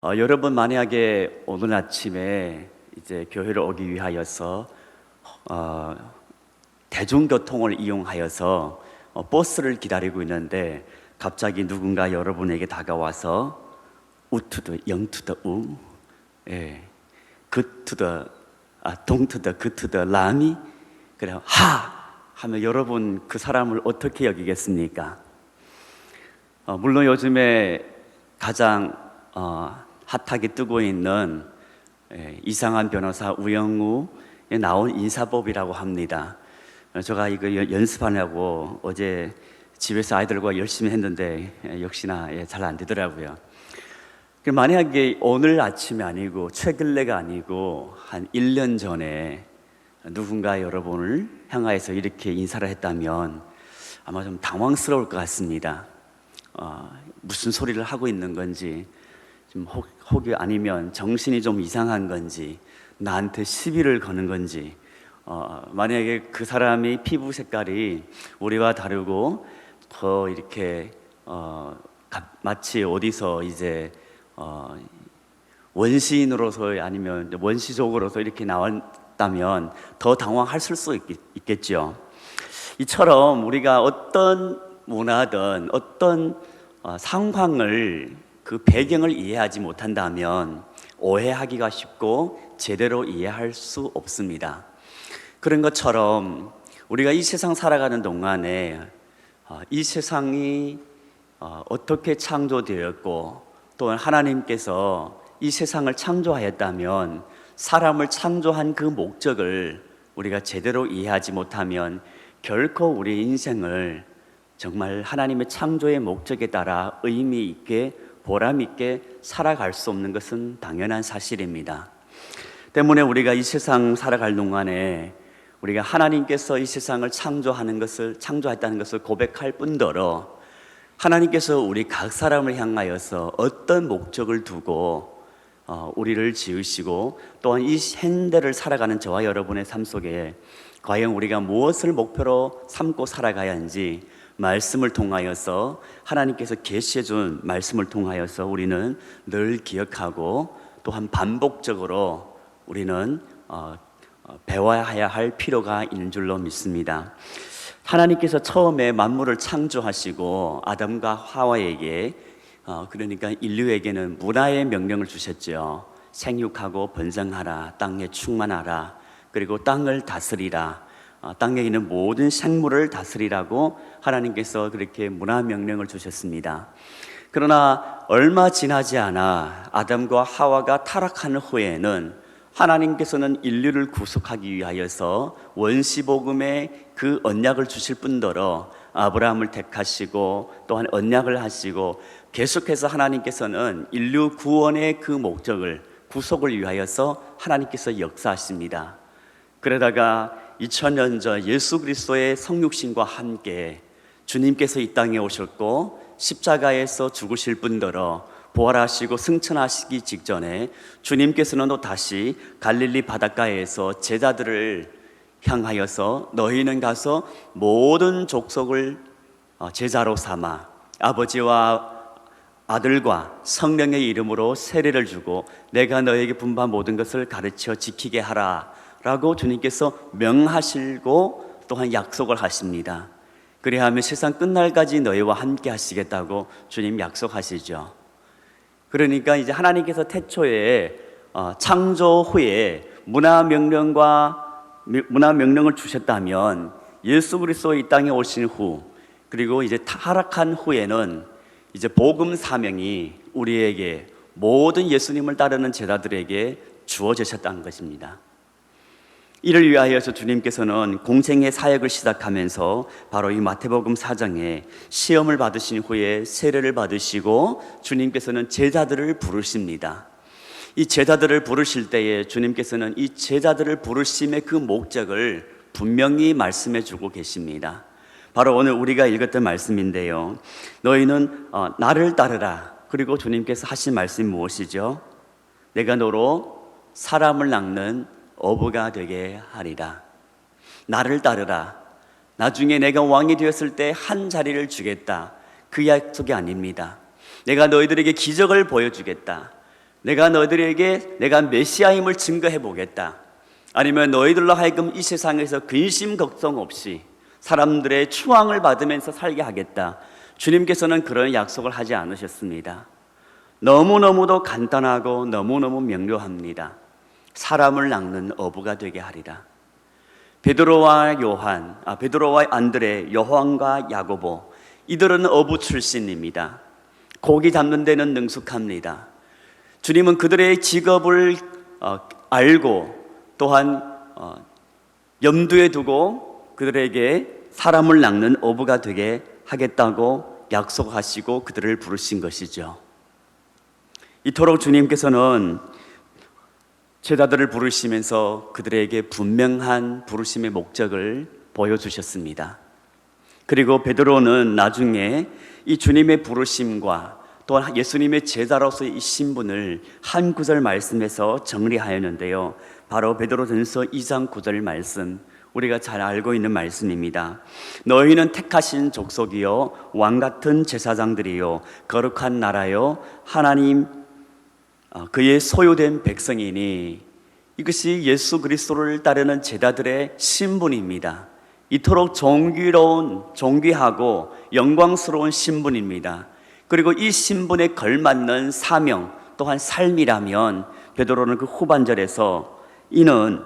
여러분 만약에 오늘 아침에 이제 교회를 오기 위하여서 대중교통을 이용하여서 버스를 기다리고 있는데 갑자기 누군가 여러분에게 다가와서 우투더 영투더 우, 예, 그투더 동투더 그투더 라미 그래 하 하면 여러분 그 사람을 어떻게 여기겠습니까? 물론 요즘에 가장 핫하게 뜨고 있는 이상한 변호사 우영우에 나온 인사법이라고 합니다. 제가 이거 연습하려고 어제 집에서 아이들과 열심히 했는데 역시나 잘 안 되더라고요. 만약에 오늘 아침이 아니고 최근래가 아니고 한 1년 전에 누군가 여러분을 향하여서 이렇게 인사를 했다면 아마 좀 당황스러울 것 같습니다. 무슨 소리를 하고 있는 건지, 좀 혹이 아니면 정신이 좀 이상한 건지, 나한테 시비를 거는 건지, 만약에 그 사람이 피부 색깔이 우리와 다르고 더 이렇게 마치 어디서 이제 원시인으로서 아니면 원시적으로서 이렇게 나왔다면 더 당황했을 수 있겠죠. 이처럼 우리가 어떤 문화든 어떤 상황을 그 배경을 이해하지 못한다면 오해하기가 쉽고 제대로 이해할 수 없습니다. 그런 것처럼 우리가 이 세상 살아가는 동안에 이 세상이 어떻게 창조되었고 또한 하나님께서 이 세상을 창조하였다면 사람을 창조한 그 목적을 우리가 제대로 이해하지 못하면 결코 우리 인생을 정말 하나님의 창조의 목적에 따라 의미 있게 보람 있게 살아갈 수 없는 것은 당연한 사실입니다. 때문에 우리가 이 세상 살아갈 동안에 우리가 하나님께서 이 세상을 창조했다는 것을 고백할 뿐더러 하나님께서 우리 각 사람을 향하여서 어떤 목적을 두고 우리를 지으시고 또한 이 현대를 살아가는 저와 여러분의 삶 속에 과연 우리가 무엇을 목표로 삼고 살아가야 하는지 말씀을 통하여서 하나님께서 계시해 준 말씀을 통하여서 우리는 늘 기억하고 또한 반복적으로 우리는 배워야 할 필요가 있는 줄로 믿습니다. 하나님께서 처음에 만물을 창조하시고 아담과 하와에게 그러니까 인류에게는 문화의 명령을 주셨죠. 생육하고 번성하라, 땅에 충만하라, 그리고 땅을 다스리라, 땅에 있는 모든 생물을 다스리라고 하나님께서 그렇게 문화 명령을 주셨습니다. 그러나 얼마 지나지 않아 아담과 하와가 타락한 후에는 하나님께서는 인류를 구속하기 위하여서 원시복음의 그 언약을 주실 뿐더러 아브라함을 택하시고 또한 언약을 하시고 계속해서 하나님께서는 인류 구원의 그 목적을 구속을 위하여서 하나님께서 역사하십니다. 그러다가 2000년 전 예수 그리스도의 성육신과 함께 주님께서 이 땅에 오셨고 십자가에서 죽으실 뿐더러 부활하시고 승천하시기 직전에 주님께서는 또 다시 갈릴리 바닷가에서 제자들을 향하여서 너희는 가서 모든 족속을 제자로 삼아 아버지와 아들과 성령의 이름으로 세례를 주고 내가 너에게 분부한 모든 것을 가르쳐 지키게 하라 라고 주님께서 명하시고 또한 약속을 하십니다. 그리하면 세상 끝날까지 너희와 함께 하시겠다고 주님 약속하시죠. 그러니까 이제 하나님께서 태초에 창조 후에 문화 명령을 주셨다면 예수 그리스도 이 땅에 오신 후 그리고 이제 타락한 후에는 이제 복음 사명이 우리에게 모든 예수님을 따르는 제자들에게 주어지셨다는 것입니다. 이를 위하여서 주님께서는 공생의 사역을 시작하면서 바로 이 마태복음 4장에 시험을 받으신 후에 세례를 받으시고 주님께서는 제자들을 부르십니다. 이 제자들을 부르실 때에 주님께서는 이 제자들을 부르심의 그 목적을 분명히 말씀해 주고 계십니다. 바로 오늘 우리가 읽었던 말씀인데요, 너희는 나를 따르라. 그리고 주님께서 하신 말씀이 무엇이죠? 내가 너로 사람을 낚는 어부가 되게 하리라. 나를 따르라. 나중에 내가 왕이 되었을 때 한 자리를 주겠다. 그 약속이 아닙니다. 내가 너희들에게 기적을 보여주겠다. 내가 너희들에게 내가 메시아임을 증거해 보겠다. 아니면 너희들로 하여금 이 세상에서 근심 걱정 없이 사람들의 추앙을 받으면서 살게 하겠다. 주님께서는 그런 약속을 하지 않으셨습니다. 너무너무도 간단하고 너무너무 명료합니다. 사람을 낚는 어부가 되게 하리라. 베드로와 안드레, 요한과 야고보, 이들은 어부 출신입니다. 고기 잡는 데는 능숙합니다. 주님은 그들의 직업을 알고 또한 염두에 두고 그들에게 사람을 낚는 어부가 되게 하겠다고 약속하시고 그들을 부르신 것이죠. 이토록 주님께서는 제자들을 부르시면서 그들에게 분명한 부르심의 목적을 보여주셨습니다. 그리고 베드로는 나중에 이 주님의 부르심과 또한 예수님의 제자로서의 이 신분을 한 구절 말씀에서 정리하였는데요. 바로 베드로전서 2장 9절 말씀, 우리가 잘 알고 있는 말씀입니다. 너희는 택하신 족속이요 왕같은 제사장들이요 거룩한 나라요 하나님 그의 소유된 백성이니, 이것이 예수 그리스도를 따르는 제자들의 신분입니다. 이토록 존귀하고 영광스러운 신분입니다. 그리고 이 신분에 걸맞는 사명 또한 삶이라면 베드로는 그 후반절에서 이는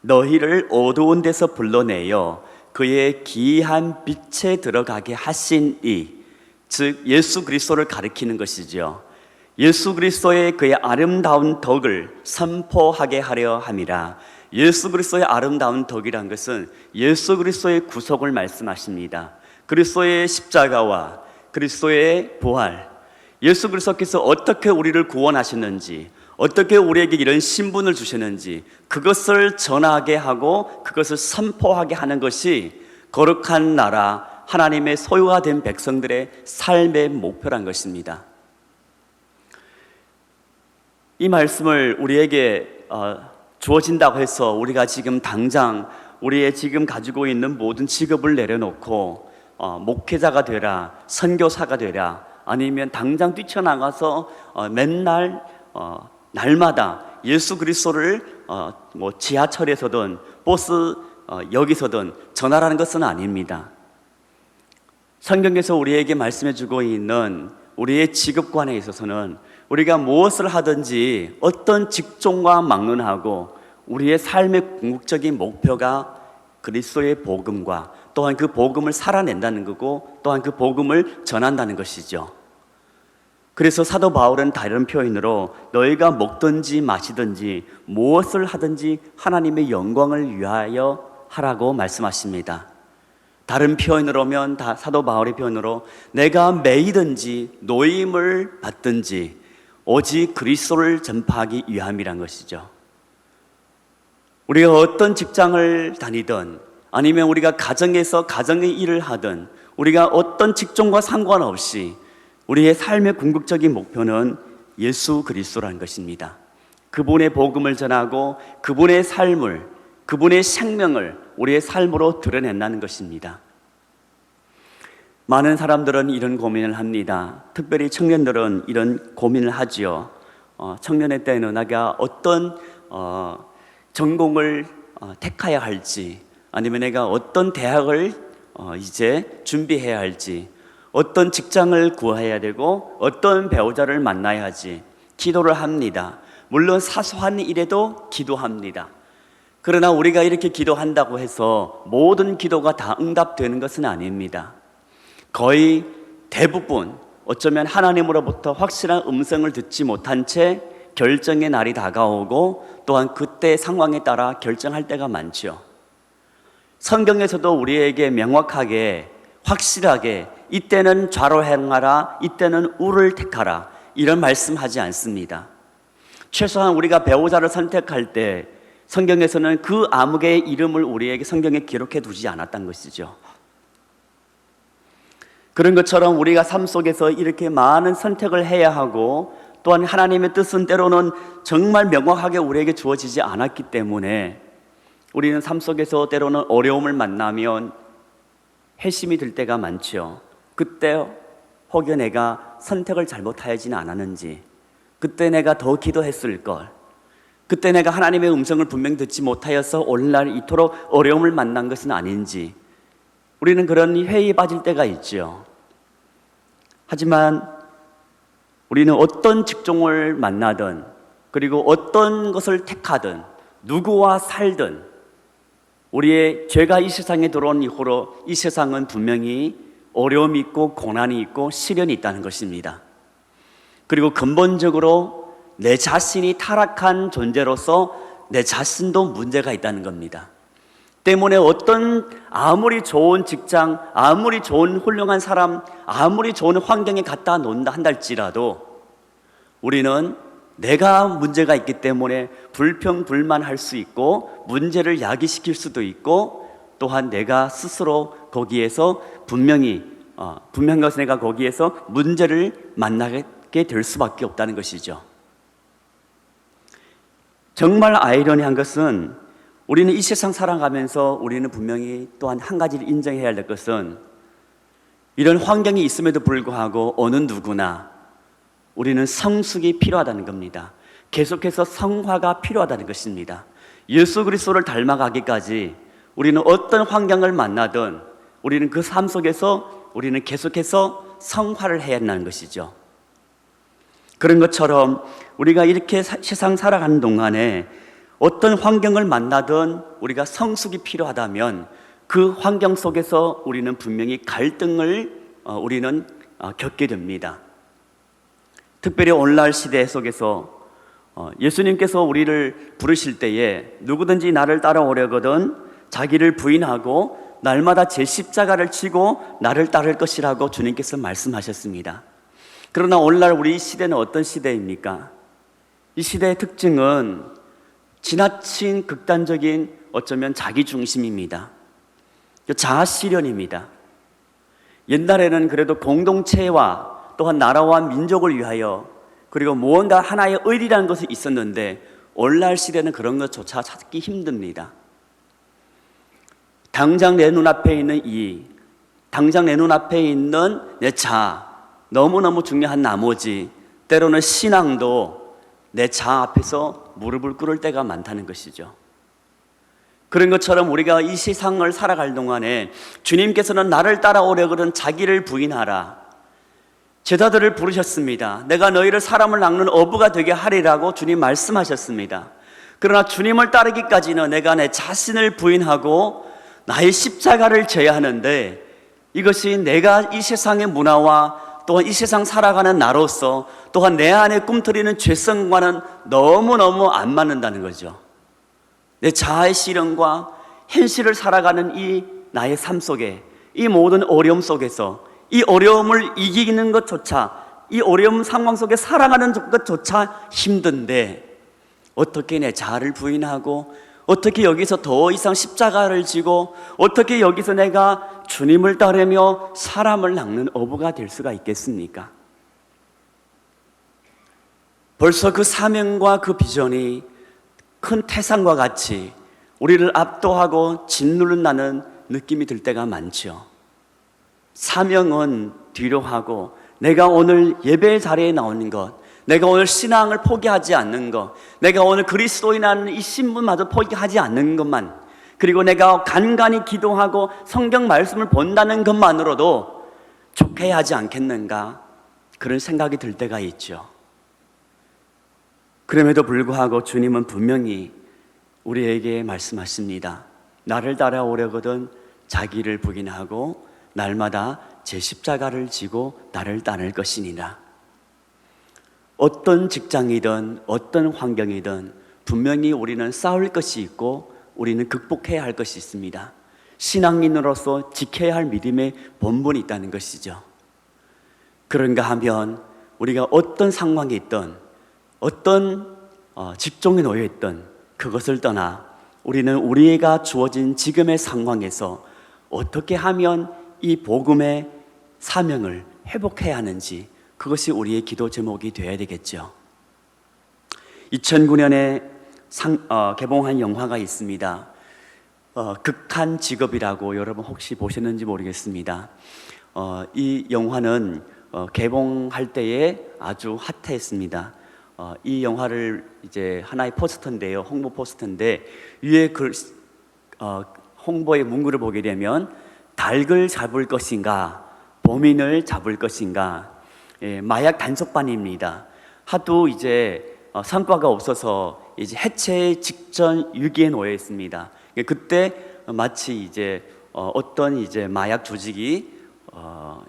너희를 어두운 데서 불러내어 그의 기이한 빛에 들어가게 하신 이, 즉 예수 그리스도를 가리키는 것이죠. 예수 그리스도의 그의 아름다운 덕을 선포하게 하려 함이라. 예수 그리스도의 아름다운 덕이란 것은 예수 그리스도의 구속을 말씀하십니다. 그리스도의 십자가와 그리스도의 부활, 예수 그리스도께서 어떻게 우리를 구원하셨는지, 어떻게 우리에게 이런 신분을 주셨는지 그것을 전하게 하고 그것을 선포하게 하는 것이 거룩한 나라, 하나님의 소유가 된 백성들의 삶의 목표란 것입니다. 이 말씀을 우리에게 주어진다고 해서 우리가 지금 당장 우리의 지금 가지고 있는 모든 직업을 내려놓고 목회자가 되라, 선교사가 되라, 아니면 당장 뛰쳐나가서 맨날 날마다 예수 그리스도를 지하철에서든 버스 여기서든 전하라는 것은 아닙니다. 성경에서 우리에게 말씀해주고 있는 우리의 직업관에 있어서는 우리가 무엇을 하든지 어떤 직종과 막론하고 우리의 삶의 궁극적인 목표가 그리스도의 복음과 또한 그 복음을 살아낸다는 거고 또한 그 복음을 전한다는 것이죠. 그래서 사도 바울은 다른 표현으로 너희가 먹든지 마시든지 무엇을 하든지 하나님의 영광을 위하여 하라고 말씀하십니다. 다른 표현으로면 사도 바울의 표현으로 내가 매이든지 노임을 받든지 오직 그리스도를 전파하기 위함이란 것이죠. 우리가 어떤 직장을 다니든 아니면 우리가 가정에서 가정의 일을 하든 우리가 어떤 직종과 상관없이 우리의 삶의 궁극적인 목표는 예수 그리스도라는 것입니다. 그분의 복음을 전하고 그분의 삶을, 그분의 생명을 우리의 삶으로 드러낸다는 것입니다. 많은 사람들은 이런 고민을 합니다. 특별히 청년들은 이런 고민을 하지요. 청년의 때는 내가 어떤 전공을 택해야 할지, 아니면 내가 어떤 대학을 이제 준비해야 할지, 어떤 직장을 구해야 되고 어떤 배우자를 만나야 하지 기도를 합니다. 물론 사소한 일에도 기도합니다. 그러나 우리가 이렇게 기도한다고 해서 모든 기도가 다 응답되는 것은 아닙니다. 거의 대부분 어쩌면 하나님으로부터 확실한 음성을 듣지 못한 채 결정의 날이 다가오고 또한 그때 상황에 따라 결정할 때가 많죠. 성경에서도 우리에게 명확하게 확실하게 이때는 좌로 행하라, 이때는 우를 택하라 이런 말씀하지 않습니다. 최소한 우리가 배우자를 선택할 때 성경에서는 그 아무개의 이름을 우리에게 성경에 기록해 두지 않았다는 것이죠. 그런 것처럼 우리가 삶 속에서 이렇게 많은 선택을 해야 하고 또한 하나님의 뜻은 때로는 정말 명확하게 우리에게 주어지지 않았기 때문에 우리는 삶 속에서 때로는 어려움을 만나면 회심이 들 때가 많죠. 그때 혹여 내가 선택을 잘못하지는 않았는지, 그때 내가 더 기도했을 걸. 그때 내가 하나님의 음성을 분명 듣지 못하여서 오늘날 이토록 어려움을 만난 것은 아닌지 우리는 그런 회의에 빠질 때가 있죠. 하지만 우리는 어떤 직종을 만나든 그리고 어떤 것을 택하든 누구와 살든 우리의 죄가 이 세상에 들어온 이후로 이 세상은 분명히 어려움이 있고 고난이 있고 시련이 있다는 것입니다. 그리고 근본적으로 내 자신이 타락한 존재로서 내 자신도 문제가 있다는 겁니다. 때문에 어떤 아무리 좋은 직장, 아무리 좋은 훌륭한 사람, 아무리 좋은 환경에 갖다 놓는다 한달지라도 우리는 내가 문제가 있기 때문에 불평불만할 수 있고 문제를 야기시킬 수도 있고 또한 내가 스스로 거기에서 분명한 것은 내가 거기에서 문제를 만나게 될 수밖에 없다는 것이죠. 정말 아이러니한 것은 우리는 이 세상 살아가면서 우리는 분명히 또한 한 가지를 인정해야 할 것은 이런 환경이 있음에도 불구하고 어느 누구나 우리는 성숙이 필요하다는 겁니다. 계속해서 성화가 필요하다는 것입니다. 예수 그리스도를 닮아가기까지 우리는 어떤 환경을 만나든 우리는 그 삶 속에서 우리는 계속해서 성화를 해야 한다는 것이죠. 그런 것처럼 우리가 이렇게 세상 살아가는 동안에 어떤 환경을 만나든 우리가 성숙이 필요하다면 그 환경 속에서 우리는 분명히 갈등을 우리는 겪게 됩니다. 특별히 오늘날 시대 속에서 예수님께서 우리를 부르실 때에 누구든지 나를 따라오려거든 자기를 부인하고 날마다 제 십자가를 지고 나를 따를 것이라고 주님께서 말씀하셨습니다. 그러나 오늘날 우리 시대는 어떤 시대입니까? 이 시대의 특징은 지나친 극단적인 어쩌면 자기중심입니다. 자아실현입니다. 옛날에는 그래도 공동체와 또한 나라와 민족을 위하여 그리고 무언가 하나의 의리라는 것이 있었는데 오늘날 시대는 그런 것조차 찾기 힘듭니다. 당장 내 눈앞에 있는 당장 내 눈앞에 있는 내 자아, 너무너무 중요한 나머지 때로는 신앙도 내 자아 앞에서 무릎을 꿇을 때가 많다는 것이죠. 그런 것처럼 우리가 이 세상을 살아갈 동안에 주님께서는 나를 따라오려거든 자기를 부인하라. 제자들을 부르셨습니다. 내가 너희를 사람을 낚는 어부가 되게 하리라고 주님 말씀하셨습니다. 그러나 주님을 따르기까지는 내가 내 자신을 부인하고 나의 십자가를 져야 하는데 이것이 내가 이 세상의 문화와 또한 이 세상 살아가는 나로서 또한 내 안에 꿈틀이는 죄성과는 너무너무 안 맞는다는 거죠. 내 자아의 실현과 현실을 살아가는 이 나의 삶 속에 이 모든 어려움 속에서 이 어려움을 이기는 것조차 이 어려움 상황 속에 살아가는 것조차 힘든데 어떻게 내 자아를 부인하고 어떻게 여기서 더 이상 십자가를 지고 어떻게 여기서 내가 주님을 따르며 사람을 낚는 어부가 될 수가 있겠습니까? 벌써 그 사명과 그 비전이 큰 태산과 같이 우리를 압도하고 짓누른다는 느낌이 들 때가 많죠. 사명은 뒤로 하고 내가 오늘 예배 자리에 나오는 것, 내가 오늘 신앙을 포기하지 않는 것, 내가 오늘 그리스도인이라는 이 신분마저 포기하지 않는 것만, 그리고 내가 간간히 기도하고 성경 말씀을 본다는 것만으로도 족해야 하지 않겠는가 그런 생각이 들 때가 있죠. 그럼에도 불구하고 주님은 분명히 우리에게 말씀하십니다. 나를 따라오려거든 자기를 부인하고 날마다 제 십자가를 지고 나를 따를 것이니라. 어떤 직장이든 어떤 환경이든 분명히 우리는 싸울 것이 있고 우리는 극복해야 할 것이 있습니다. 신앙인으로서 지켜야 할 믿음의 본분이 있다는 것이죠. 그런가 하면 우리가 어떤 상황에 있든 어떤 직종에 놓여 있든 그것을 떠나 우리는 우리가 주어진 지금의 상황에서 어떻게 하면 이 복음의 사명을 회복해야 하는지 그것이 우리의 기도 제목이 되어야 되겠죠. 2009년에 개봉한 영화가 있습니다. 극한 직업이라고 여러분 혹시 보셨는지 모르겠습니다. 이 영화는 개봉할 때에 아주 핫했습니다. 이 영화를 이제 하나의 포스터인데요, 홍보 포스터인데 위에 홍보의 문구를 보게 되면 닭을 잡을 것인가, 범인을 잡을 것인가, 마약 단속반입니다. 하도 이제 성과가 없어서 이제 해체 직전 위기에 놓여 있습니다. 그때 마치 이제 어떤 이제 마약 조직이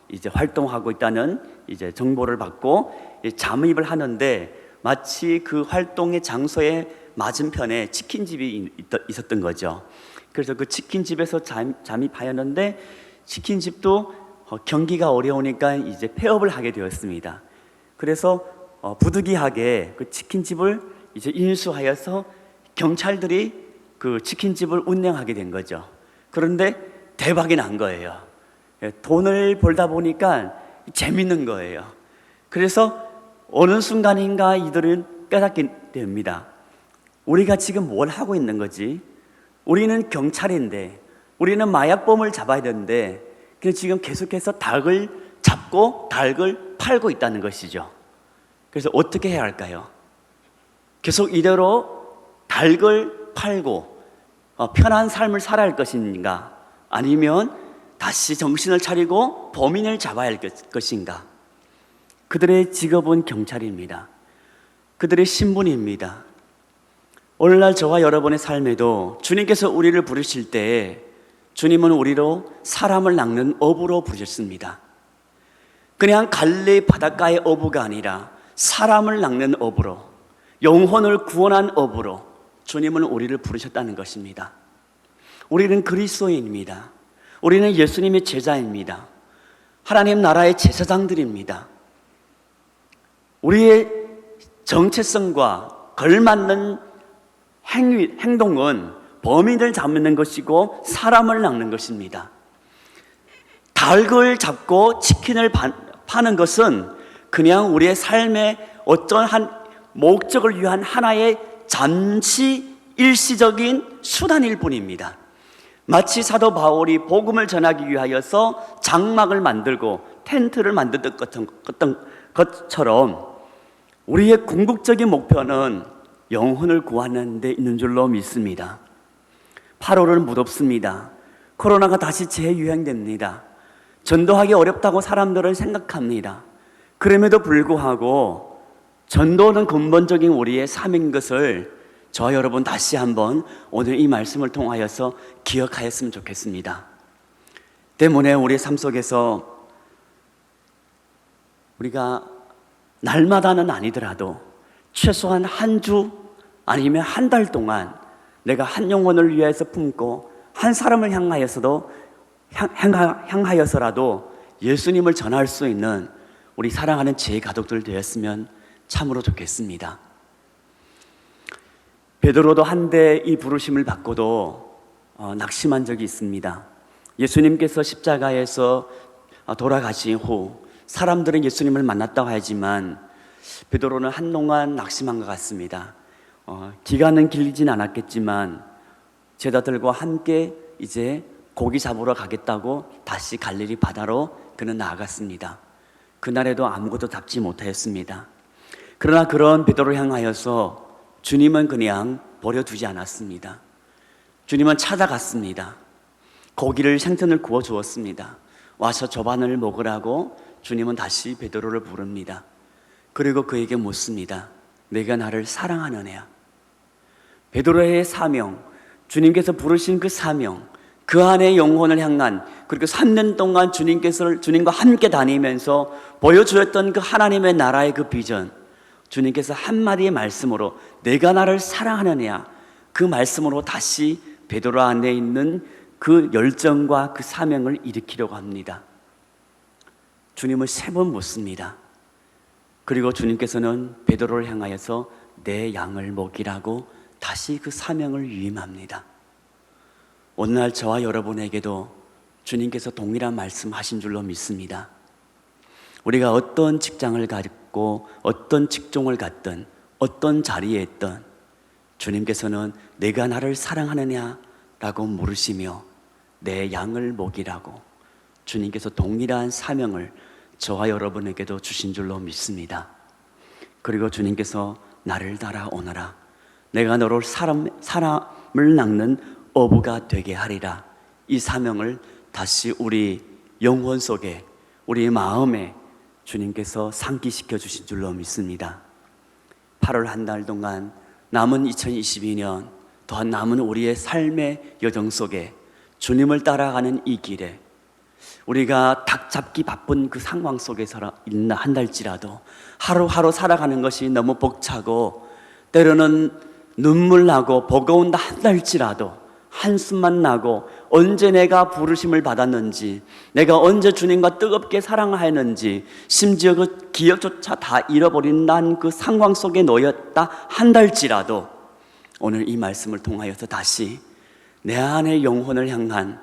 이제 활동하고 있다는 이제 정보를 받고 잠입을 하는데, 마치 그 활동의 장소의 맞은편에 치킨집이 있었던 거죠. 그래서 그 치킨집에서 잠입하였는데, 치킨집도 경기가 어려우니까 이제 폐업을 하게 되었습니다. 그래서 부득이하게 그 치킨집을 이제 인수하여서 경찰들이 그 치킨집을 운영하게 된 거죠. 그런데 대박이 난 거예요. 돈을 벌다 보니까 재밌는 거예요. 그래서 어느 순간인가 이들은 깨닫게 됩니다. 우리가 지금 뭘 하고 있는 거지? 우리는 경찰인데, 우리는 마약범을 잡아야 되는데, 지금 계속해서 닭을 잡고 닭을 팔고 있다는 것이죠. 그래서 어떻게 해야 할까요? 계속 이대로 닭을 팔고 편한 삶을 살아야 할 것인가, 아니면 다시 정신을 차리고 범인을 잡아야 할 것인가? 그들의 직업은 경찰입니다. 그들의 신분입니다. 오늘날 저와 여러분의 삶에도 주님께서 우리를 부르실 때 주님은 우리로 사람을 낚는 어부로 부르셨습니다. 그냥 갈릴리 바닷가의 어부가 아니라 사람을 낚는 어부로, 영혼을 구원한 어부로 주님은 우리를 부르셨다는 것입니다. 우리는 그리스도인입니다. 우리는 예수님의 제자입니다. 하나님 나라의 제사장들입니다. 우리의 정체성과 걸맞는 행동은 범인을 잡는 것이고 사람을 낚는 것입니다. 닭을 잡고 치킨을 파는 것은 그냥 우리의 삶의 어떠한 목적을 위한 하나의 잠시 일시적인 수단일 뿐입니다. 마치 사도 바울이 복음을 전하기 위하여서 장막을 만들고 텐트를 만들었던 것처럼 우리의 궁극적인 목표는 영혼을 구하는 데 있는 줄로 믿습니다. 8월은 무덥습니다. 코로나가 다시 재유행됩니다. 전도하기 어렵다고 사람들은 생각합니다. 그럼에도 불구하고 전도는 근본적인 우리의 삶인 것을 저와 여러분 다시 한번 오늘 이 말씀을 통하여서 기억하였으면 좋겠습니다. 때문에 우리의 삶 속에서 우리가 날마다는 아니더라도 최소한 한 주 아니면 한 달 동안 내가 한 영혼을 위해서 품고 한 사람을 향하여서라도 예수님을 전할 수 있는 우리 사랑하는 제 가족들 되었으면 참으로 좋겠습니다. 베드로도 한때 이 부르심을 받고도 낙심한 적이 있습니다. 예수님께서 십자가에서 돌아가신 후 사람들은 예수님을 만났다고 하지만 베드로는 한동안 낙심한 것 같습니다. 기간은 길진 않았겠지만 제자들과 함께 이제 고기 잡으러 가겠다고 다시 갈릴리 바다로 그는 나아갔습니다. 그날에도 아무것도 잡지 못하였습니다. 그러나 그런 베드로를 향하여서 주님은 그냥 버려두지 않았습니다. 주님은 찾아갔습니다. 고기를 생선을 구워 주었습니다. 와서 저반을 먹으라고 주님은 다시 베드로를 부릅니다. 그리고 그에게 묻습니다. 내가 나를 사랑하느냐? 베드로의 사명, 주님께서 부르신 그 사명, 그 안에 영혼을 향한, 그리고 3년 동안 주님과 함께 다니면서 보여주었던 그 하나님의 나라의 그 비전, 주님께서 한마디의 말씀으로 내가 나를 사랑하느냐, 그 말씀으로 다시 베드로 안에 있는 그 열정과 그 사명을 일으키려고 합니다. 주님을 3번 묻습니다. 그리고 주님께서는 베드로를 향하여서 내 양을 먹이라고 다시 그 사명을 위임합니다. 오늘날 저와 여러분에게도 주님께서 동일한 말씀하신 줄로 믿습니다. 우리가 어떤 직장을 갖고 어떤 직종을 갖든 어떤 자리에 있든 주님께서는 내가 나를 사랑하느냐라고 물으시며 내 양을 먹이라고 주님께서 동일한 사명을 저와 여러분에게도 주신 줄로 믿습니다. 그리고 주님께서 나를 따라오너라. 내가 너를 사람을 낚는 어부가 되게 하리라. 이 사명을 다시 우리 영혼 속에, 우리 마음에 주님께서 상기시켜 주신 줄로 믿습니다. 8월 한 달 동안 남은 2022년, 또한 남은 우리의 삶의 여정 속에 주님을 따라가는 이 길에 우리가 닭 잡기 바쁜 그 상황 속에서 있나 한달지라도 하루하루 살아가는 것이 너무 벅차고 때로는 눈물 나고 버거운 한달지라도 한숨만 나고 언제 내가 부르심을 받았는지, 내가 언제 주님과 뜨겁게 사랑하였는지, 심지어 그 기억조차 다 잃어버린 난 그 상황 속에 놓였다 한달지라도 오늘 이 말씀을 통하여서 다시 내 안의 영혼을 향한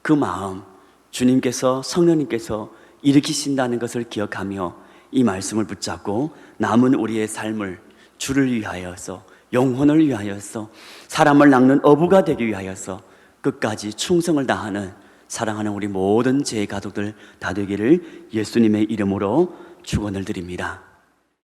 그 마음, 주님께서, 성령님께서 일으키신다는 것을 기억하며 이 말씀을 붙잡고 남은 우리의 삶을 주를 위하여서, 영혼을 위하여서, 사람을 낚는 어부가 되기 위하여서 끝까지 충성을 다하는 사랑하는 우리 모든 제 가족들 다 되기를 예수님의 이름으로 축원을 드립니다.